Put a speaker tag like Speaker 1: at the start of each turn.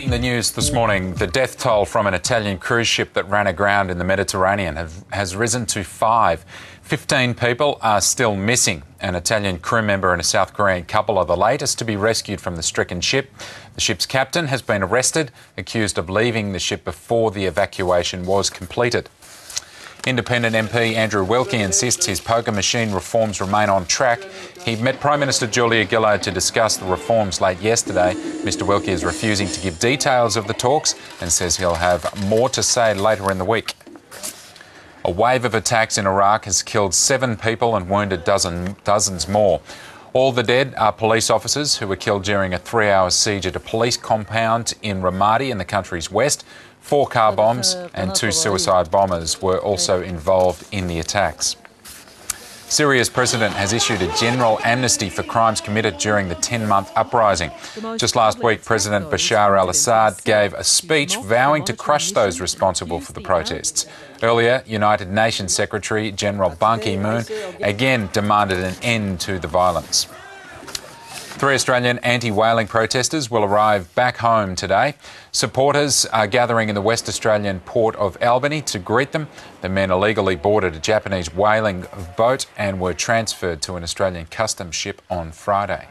Speaker 1: In the news this morning, the death toll from an Italian cruise ship that ran aground in the Mediterranean has risen to 5. 15 people are still missing. An Italian crew member and a South Korean couple are the latest to be rescued from the stricken ship. The ship's captain has been arrested, accused of leaving the ship before the evacuation was completed. Independent MP Andrew Wilkie insists his poker machine reforms remain on track. He met Prime Minister Julia Gillard to discuss the reforms late yesterday. Mr Wilkie is refusing to give details of the talks and says he'll have more to say later in the week. A wave of attacks in Iraq has killed 7 people and wounded dozens more. All the dead are police officers who were killed during a 3-hour siege at a police compound in Ramadi in the country's west. 4 car bombs and 2 suicide bombers were also involved in the attacks. Syria's president has issued a general amnesty for crimes committed during the 10-month uprising. Just last week, President Bashar al-Assad gave a speech vowing to crush those responsible for the protests. Earlier, United Nations Secretary General Ban Ki-moon again demanded an end to the violence. 3 Australian anti-whaling protesters will arrive back home today. Supporters are gathering in the West Australian port of Albany to greet them. The men illegally boarded a Japanese whaling boat and were transferred to an Australian customs ship on Friday.